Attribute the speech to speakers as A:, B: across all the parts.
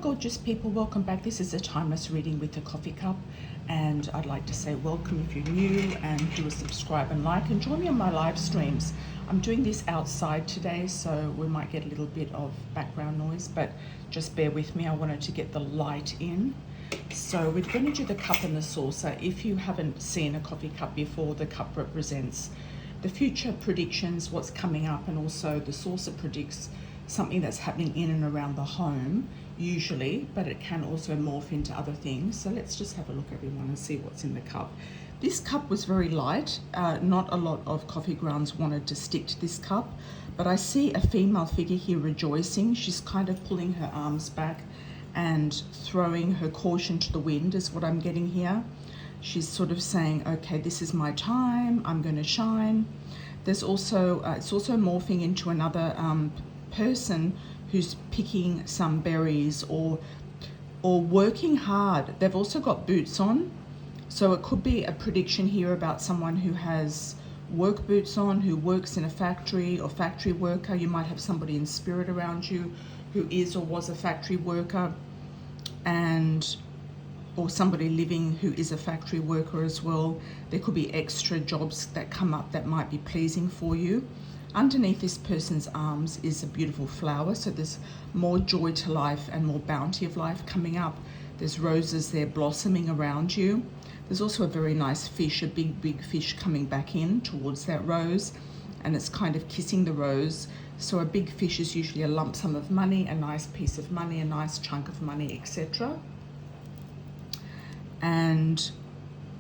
A: gorgeous people, welcome back. This is a timeless reading with a coffee cup, and I'd like to say welcome if you're new, and do a subscribe and like, and join me on my live streams. I'm doing this outside today, so we might get a little bit of background noise, but just bear with me. I wanted to get the light in. So we're going to do the cup and the saucer. If you haven't seen a coffee cup before, the cup represents the future predictions, what's coming up, and also the saucer predicts something that's happening in and around the home usually, but it can also morph into other things. So let's just have a look, everyone, and see what's in the cup. This cup was very light. Not a lot of coffee grounds wanted to stick to this cup, but I see a female figure here rejoicing. She's kind of pulling her arms back and throwing her caution to the wind is what I'm getting here. She's sort of saying, okay, this is my time, I'm going to shine. There's also, it's also morphing into another person who's picking some berries or working hard. They've also got boots on, so it could be a prediction here about someone who has work boots on, who works in a factory or factory worker. You might have somebody in spirit around you who is or was a factory worker, or somebody living who is a factory worker as well. There could be extra jobs that come up that might be pleasing for you. Underneath this person's arms is a beautiful flower, so there's more joy to life and more bounty of life coming up. There's roses there blossoming around you. There's also a very nice fish, a big fish coming back in towards that rose, and it's kind of kissing the rose. So a big fish is usually a lump sum of money, a nice piece of money, a nice chunk of money, etc. And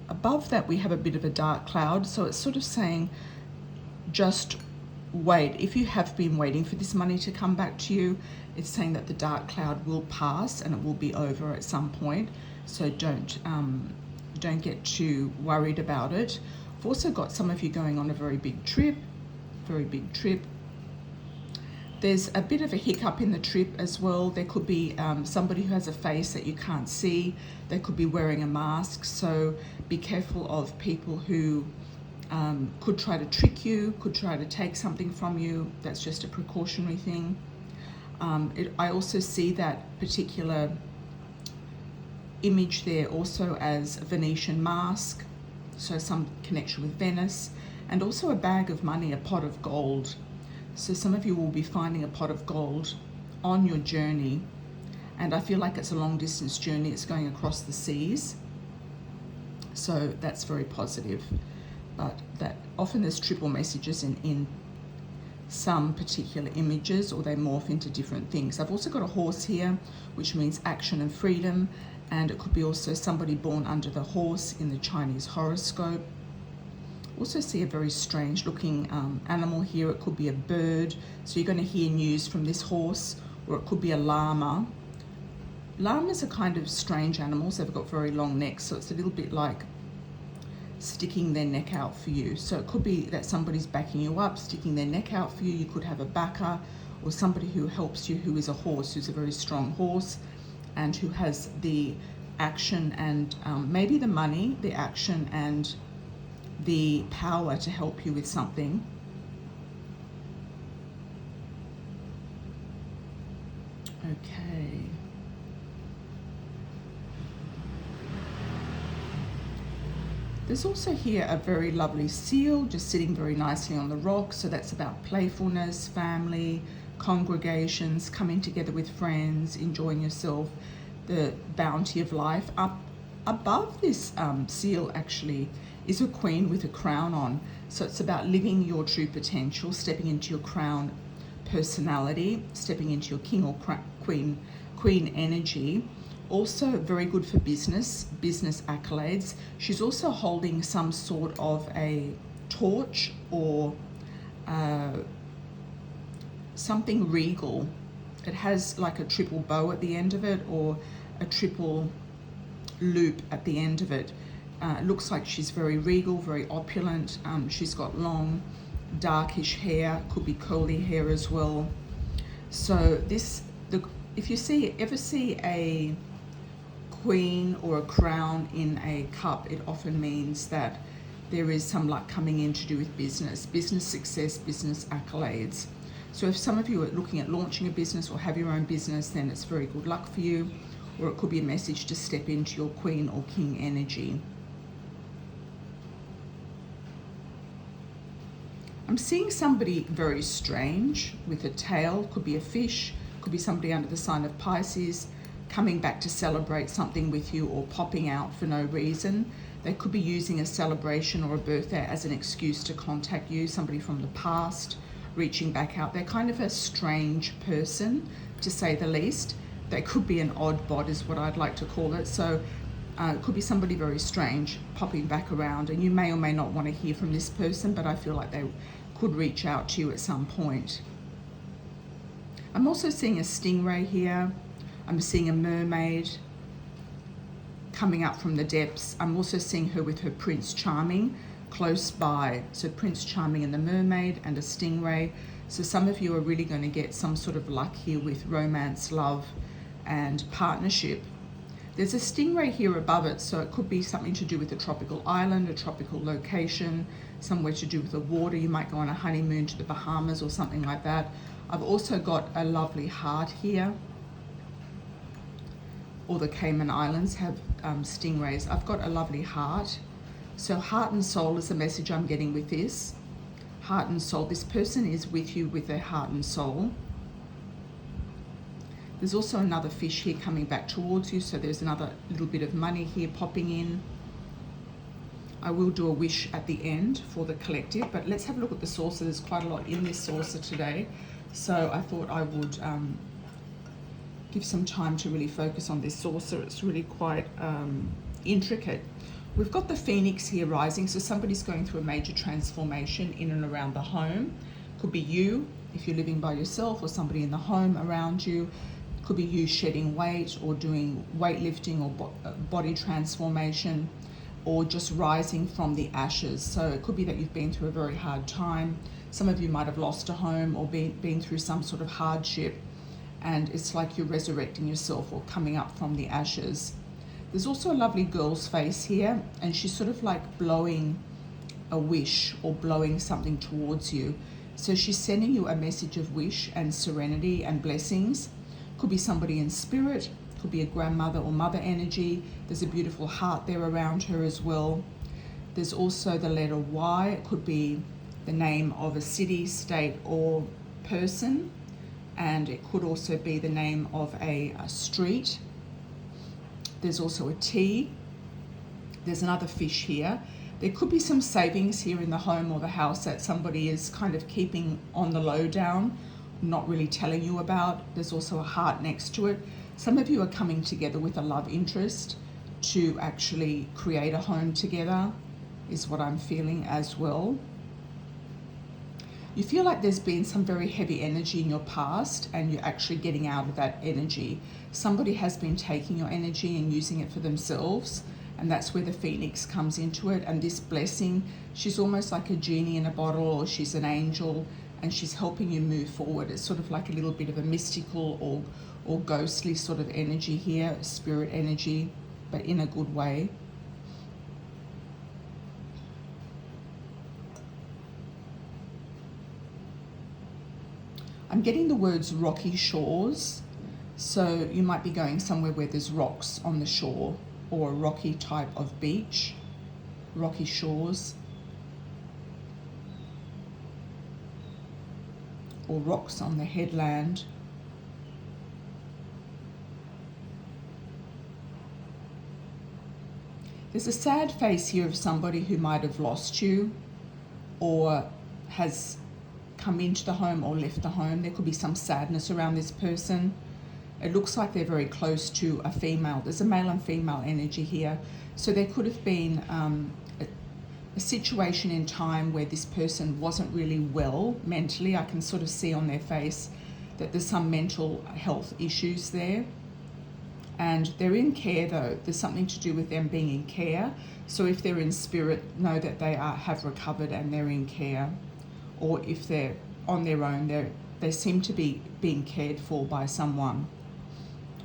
A: above that we have a bit of a dark cloud, so it's sort of saying just wait. If you have been waiting for this money to come back to you, it's saying that the dark cloud will pass and it will be over at some point. So don't get too worried about it. I've also got some of you going on a very big trip. There's a bit of a hiccup in the trip as well. There could be somebody who has a face that you can't see. They could be wearing a mask, so be careful of people who could try to trick you, could try to take something from you. That's just a precautionary thing. I also see that particular image there also as a Venetian mask, so some connection with Venice, and also a bag of money, a pot of gold. So some of you will be finding a pot of gold on your journey, and I feel like it's a long distance journey. It's going across the seas, so that's very positive. But that often there's triple messages in some particular images, or they morph into different things. I've also got a horse here, which means action and freedom, and it could be also somebody born under the horse in the Chinese horoscope. Also see a very strange looking animal here. It could be a bird, so you're going to hear news from this horse, or it could be a llama. Llamas are kind of strange animals. They've got very long necks, so it's a little bit like sticking their neck out for you. So it could be that somebody's backing you up, sticking their neck out for you. You could have a backer or somebody who helps you, who is a horse, who's a very strong horse, and who has the action and maybe the money, the action and the power to help you with something. Okay. There's also here a very lovely seal just sitting very nicely on the rock. So that's about playfulness, family, congregations, coming together with friends, enjoying yourself, the bounty of life. Up above this seal actually is a queen with a crown on. So it's about living your true potential, stepping into your crown personality, stepping into your king or queen energy. Also very good for business accolades. She's also holding some sort of a torch or something regal. It has like a triple bow at the end of it, or a triple loop at the end of it. It looks like she's very regal, very opulent. She's got long, darkish hair, could be curly hair as well. So if you ever see a queen or a crown in a cup, it often means that there is some luck coming in to do with business success, business accolades. So if some of you are looking at launching a business or have your own business, then it's very good luck for you. Or it could be a message to step into your Queen or King energy. I'm seeing somebody very strange with a tail. Could be a fish, could be somebody under the sign of Pisces, coming back to celebrate something with you or popping out for no reason. They could be using a celebration or a birthday as an excuse to contact you, somebody from the past reaching back out. They're kind of a strange person, to say the least. They could be an odd bod is what I'd like to call it. So it could be somebody very strange popping back around, and you may or may not want to hear from this person, but I feel like they could reach out to you at some point. I'm also seeing a stingray here. I'm seeing a mermaid coming up from the depths. I'm also seeing her with her Prince Charming close by. So Prince Charming and the mermaid and a stingray. So some of you are really going to get some sort of luck here with romance, love, and partnership. There's a stingray here above it, so it could be something to do with a tropical island, a tropical location, somewhere to do with the water. You might go on a honeymoon to the Bahamas or something like that. I've also got a lovely heart here. All the Cayman Islands have stingrays. I've got a lovely heart. So heart and soul is the message I'm getting with this. Heart and soul. This person is with you with their heart and soul. There's also another fish here coming back towards you. So there's another little bit of money here popping in. I will do a wish at the end for the collective, but let's have a look at the saucer. There's quite a lot in this saucer today. So I thought I would give some time to really focus on this saucer. It's really quite intricate. We've got the Phoenix here rising, so somebody's going through a major transformation in and around the home. Could be you, if you're living by yourself, or somebody in the home around you. Could be you shedding weight or doing weightlifting or body transformation, or just rising from the ashes. So it could be that you've been through a very hard time. Some of you might have lost a home or been through some sort of hardship, and it's like you're resurrecting yourself or coming up from the ashes. There's also a lovely girl's face here, and she's sort of like blowing a wish or blowing something towards you. So she's sending you a message of wish and serenity and blessings. Could be somebody in spirit, could be a grandmother or mother energy. There's a beautiful heart there around her as well. There's also the letter Y. It could be the name of a city, state, or person. And it could also be the name of a street. There's also a T. There's another fish here. There could be some savings here in the home or the house that somebody is kind of keeping on the low down, not really telling you about. There's also a heart next to it. Some of you are coming together with a love interest to actually create a home together, is what I'm feeling as well. You feel like there's been some very heavy energy in your past, and you're actually getting out of that energy. Somebody has been taking your energy and using it for themselves, and that's where the Phoenix comes into it. And this blessing, she's almost like a genie in a bottle, or she's an angel, and she's helping you move forward. It's sort of like a little bit of a mystical or ghostly sort of energy here, spirit energy, but in a good way. I'm getting the words rocky shores. So you might be going somewhere where there's rocks on the shore, or a rocky type of beach, rocky shores, or rocks on the headland. There's a sad face here of somebody who might have lost you or has come into the home or left the home. There could be some sadness around this person. It looks like they're very close to a female. There's a male and female energy here. So there could have been a situation in time where this person wasn't really well mentally. I can sort of see on their face that there's some mental health issues there. And they're in care though. There's something to do with them being in care. So if they're in spirit, know that they have recovered and they're in care. Or if they're on their own, they seem to be being cared for by someone.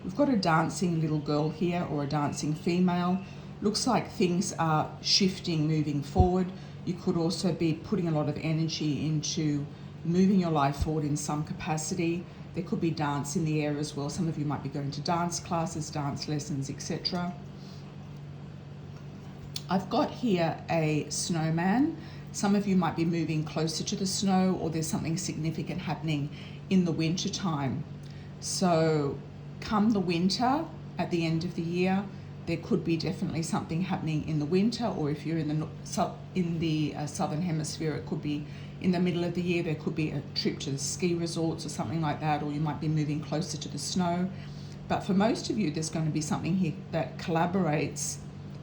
A: We've got a dancing little girl here, or a dancing female. Looks like things are shifting, moving forward. You could also be putting a lot of energy into moving your life forward in some capacity. There could be dance in the air as well. Some of you might be going to dance classes, dance lessons, etc. I've got here a snowman. Some of you might be moving closer to the snow, or there's something significant happening in the winter time. So come the winter, at the end of the year, there could be definitely something happening in the winter, or if you're in the southern hemisphere, it could be in the middle of the year. There could be a trip to the ski resorts or something like that, or you might be moving closer to the snow. But for most of you, there's going to be something here that collaborates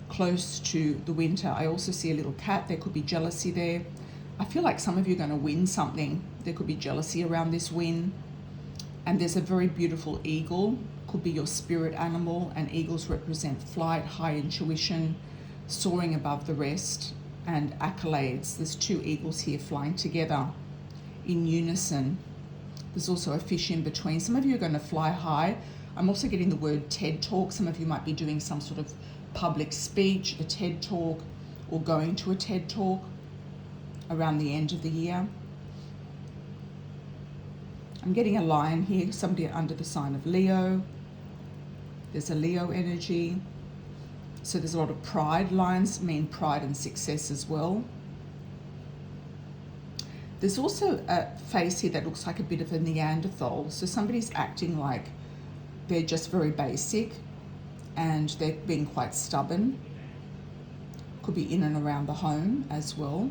A: close to the winter. I also see a little cat. There could be jealousy there. I feel like some of you are going to win something. There could be jealousy around this win. And there's a very beautiful eagle. Could be your spirit animal, and eagles represent flight, high intuition, soaring above the rest, and accolades. There's two eagles here flying together in unison. There's also a fish in between. Some of you are going to fly high. I'm also getting the word TED Talk. Some of you might be doing some sort of public speech, a TED Talk, or going to a TED Talk around the end of the year. I'm getting a lion here, somebody under the sign of Leo. There's a Leo energy. So there's a lot of pride. Lions mean pride and success as well. There's also a face here that looks like a bit of a Neanderthal. So somebody's acting like they're just very basic and they're being quite stubborn. Could be in and around the home as well.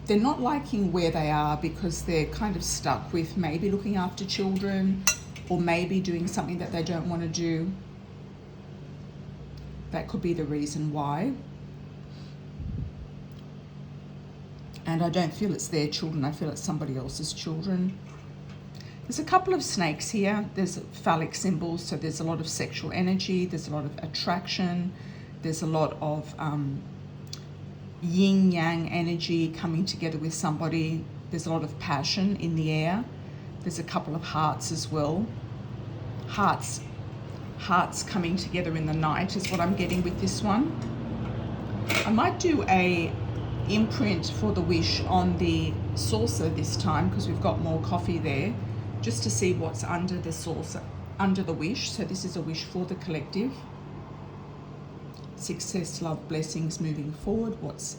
A: They're not liking where they are because they're kind of stuck with maybe looking after children, or maybe doing something that they don't want to do. That could be the reason why. And I don't feel it's their children, I feel it's somebody else's children. There's a couple of snakes here. There's phallic symbols, so there's a lot of sexual energy, there's a lot of attraction, there's a lot of yin yang energy coming together with somebody. There's a lot of passion in the air. There's a couple of hearts as well. Hearts coming together in the night is what I'm getting with this one. I might do a imprint for the wish on the saucer this time, because we've got more coffee there, just to see what's under the saucer, under the wish. So this is a wish for the collective. Success, love, blessings moving forward. What's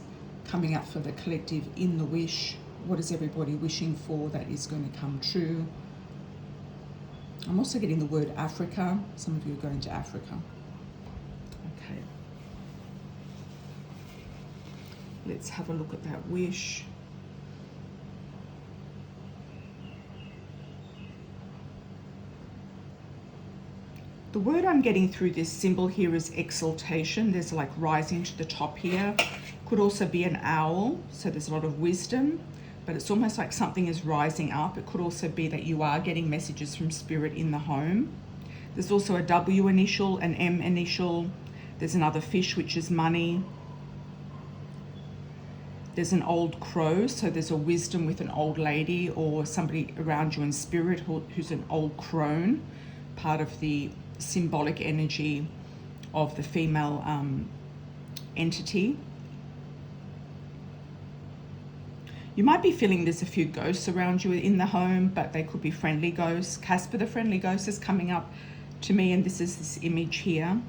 A: coming up for the collective in the wish? What is everybody wishing for that is going to come true? I'm also getting the word Africa. Some of you are going to Africa. Okay. Let's have a look at that wish. The word I'm getting through this symbol here is exaltation. There's like rising to the top here. Could also be an owl, so there's a lot of wisdom, but it's almost like something is rising up. It could also be that you are getting messages from spirit in the home. There's also a W initial, an M initial. There's another fish, which is money. There's an old crow, so there's a wisdom with an old lady or somebody around you in spirit who's an old crone, part of the symbolic energy of the female entity. You might be feeling there's a few ghosts around you in the home, but they could be friendly ghosts. Casper the friendly ghost is coming up to me, and this is this image here.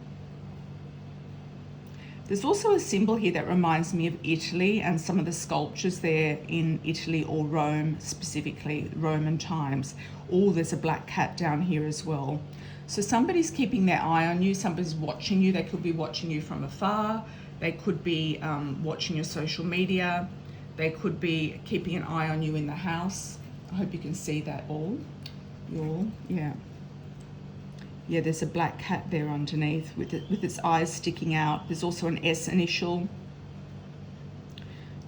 A: There's also a symbol here that reminds me of Italy and some of the sculptures there in Italy or Rome, specifically Roman times. Oh, there's a black cat down here as well. So somebody's keeping their eye on you, somebody's watching you. They could be watching you from afar. They could be watching your social media. They could be keeping an eye on you in the house. I hope you can see that all. Yeah, there's a black cat there underneath with its eyes sticking out. There's also an S initial.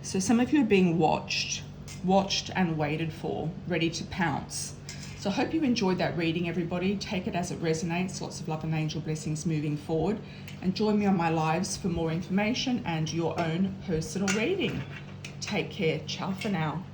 A: So some of you are being watched and waited for, ready to pounce. So I hope you enjoyed that reading, everybody. Take it as it resonates. Lots of love and angel blessings moving forward. And join me on my lives for more information and your own personal reading. Take care. Ciao for now.